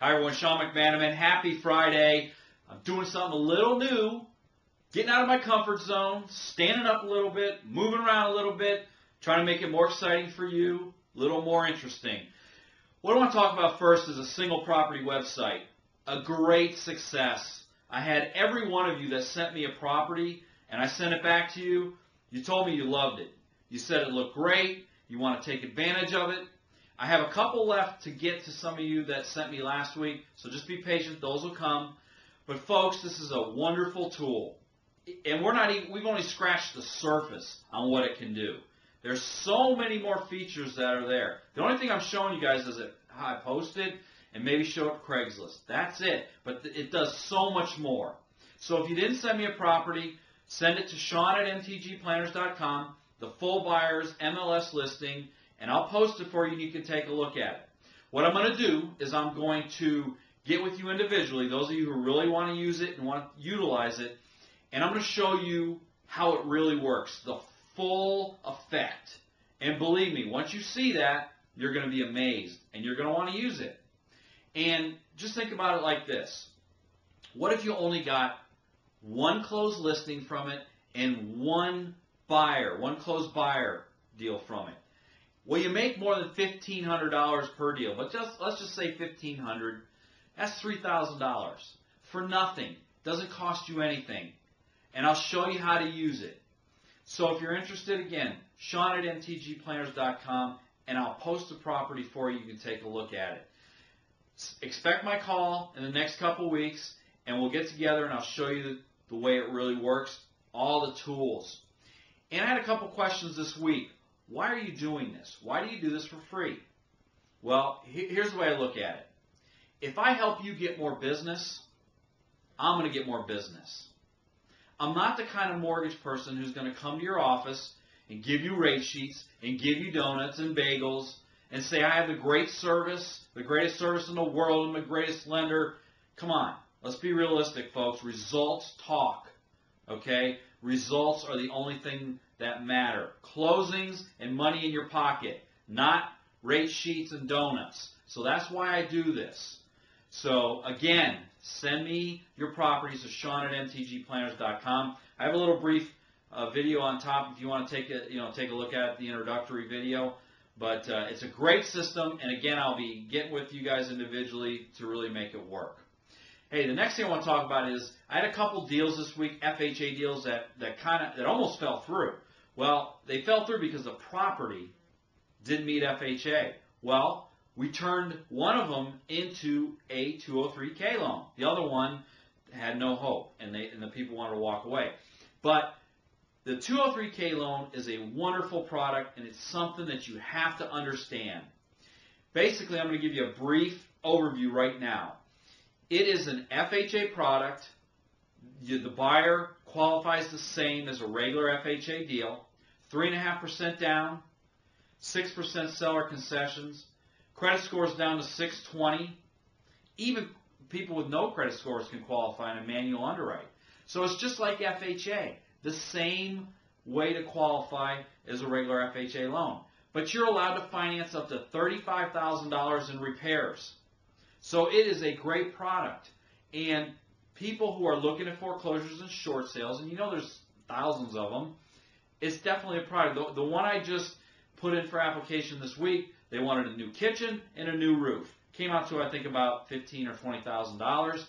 Hi everyone, Sean McManaman. Happy Friday. I'm doing something a little new, getting out of my comfort zone, standing up a little bit, moving around a little bit, trying to make it more exciting for you, a little more interesting. What I want to talk about first is a single property website. A great success. I had every one of you that sent me a property and I sent it back to you. You told me you loved it. You said it looked great. You want to take advantage of it. I have a couple left to get to some of you that sent me last week, so just be patient. Those will come. But folks, this is a wonderful tool. And we've only scratched the surface on what it can do. There's so many more features that are there. The only thing I'm showing you guys is how I posted and maybe show up Craigslist. That's it. But it does so much more. So if you didn't send me a property, send it to Sean@mtgplanners.com, the full buyer's MLS listing, and I'll post it for you and you can take a look at it. What I'm going to do is I'm going to get with you individually, those of you who really want to use it and want to utilize it, and I'm going to show you how it really works, the full effect. And believe me, once you see that, you're going to be amazed and you're going to want to use it. And just think about it like this. What if you only got one closed listing from it and one closed buyer deal from it? Well, you make more than $1,500 per deal, but let's just say $1,500. That's $3,000 for nothing. Doesn't cost you anything. And I'll show you how to use it. So if you're interested, again, Sean@mtgplanners.com, and I'll post the property for you. You can take a look at it. Expect my call in the next couple weeks, and we'll get together and I'll show you the way it really works, all the tools. And I had a couple questions this week. Why are you doing this? Why do you do this for free? Well, here's the way I look at it. If I help you get more business, I'm going to get more business. I'm not the kind of mortgage person who's going to come to your office and give you rate sheets and give you donuts and bagels and say I have the greatest service in the world, I'm the greatest lender. Come on, let's be realistic, folks. Results talk, okay? Results are the only thing that matter. Closings and money in your pocket, not rate sheets and donuts. So that's why I do this. So again, send me your properties to Sean@mtgplanners.com. I have a little brief video on top if you want to take a look at the introductory video. But it's a great system, and again, I'll be getting with you guys individually to really make it work. Hey, the next thing I want to talk about is I had a couple deals this week, FHA deals that almost fell through. Well, they fell through because the property didn't meet FHA. Well, we turned one of them into a 203K loan. The other one had no hope, and the people wanted to walk away. But the 203K loan is a wonderful product, and it's something that you have to understand. Basically, I'm going to give you a brief overview right now. It is an FHA product. The buyer qualifies the same as a regular FHA deal. 3.5% down, 6% seller concessions. Credit scores down to 620. Even people with no credit scores can qualify in a manual underwrite. So it's just like FHA. The same way to qualify as a regular FHA loan. But you're allowed to finance up to $35,000 in repairs. So it is a great product. And people who are looking at foreclosures and short sales, and you know there's thousands of them, it's definitely a product. The one I just put in for application this week, they wanted a new kitchen and a new roof. Came out to, I think, about $15,000 or $20,000.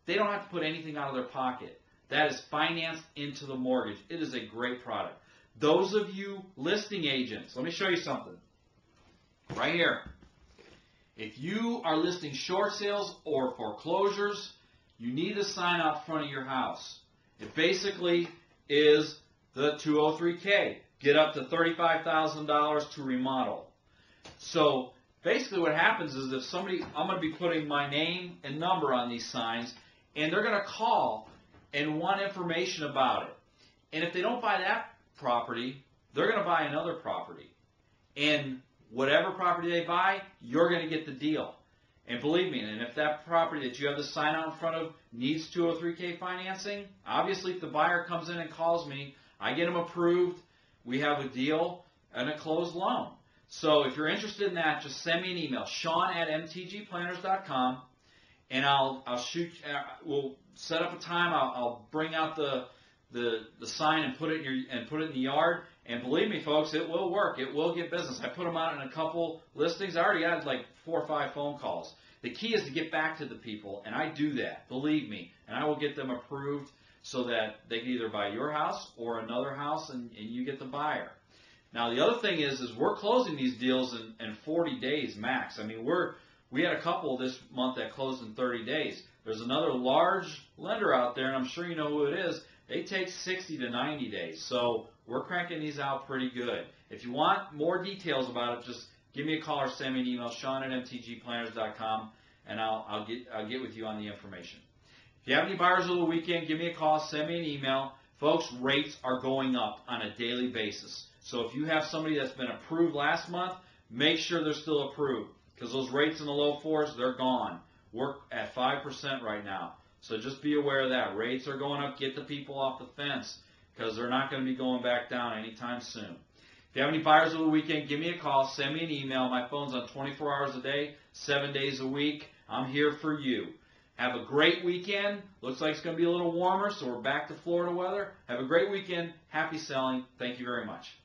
They don't have to put anything out of their pocket. That is financed into the mortgage. It is a great product. Those of you listing agents, let me show you something. Right here. If you are listing short sales or foreclosures, you need to sign out front of your house. It basically is the 203K. Get up to $35,000 to remodel. So basically what happens is if somebody, I'm going to be putting my name and number on these signs, and they're going to call and want information about it. And if they don't buy that property, they're going to buy another property. And whatever property they buy, you're going to get the deal. And believe me, and if that property that you have the sign out in front of needs 203K financing, obviously if the buyer comes in and calls me, I get them approved, we have a deal and a closed loan. So if you're interested in that, just send me an email, Sean@mtgplanners.com, and I'll shoot. We'll set up a time. I'll bring out the sign and put it in the yard. And believe me, folks, it will work. It will get business. I put them out in a couple listings. I already had like 4 or 5 phone calls. The key is to get back to the people, and I do that. Believe me, and I will get them approved so that they can either buy your house or another house, and you get the buyer. Now, the other thing is we're closing these deals in 40 days max. I mean, we had a couple this month that closed in 30 days. There's another large lender out there, and I'm sure you know who it is. They take 60 to 90 days. So we're cranking these out pretty good. If you want more details about it, just give me a call or send me an email, Sean@mtgplanners.com, and I'll get with you on the information. If you have any buyers over the weekend, give me a call, send me an email. Folks, rates are going up on a daily basis. So if you have somebody that's been approved last month, make sure they're still approved, because those rates in the low 4s, they're gone. We're at 5% right now. So just be aware of that. Rates are going up. Get the people off the fence, because they're not going to be going back down anytime soon. If you have any buyers over the weekend, give me a call, send me an email. My phone's on 24 hours a day, 7 days a week. I'm here for you. Have a great weekend. Looks like it's going to be a little warmer, so we're back to Florida weather. Have a great weekend. Happy selling. Thank you very much.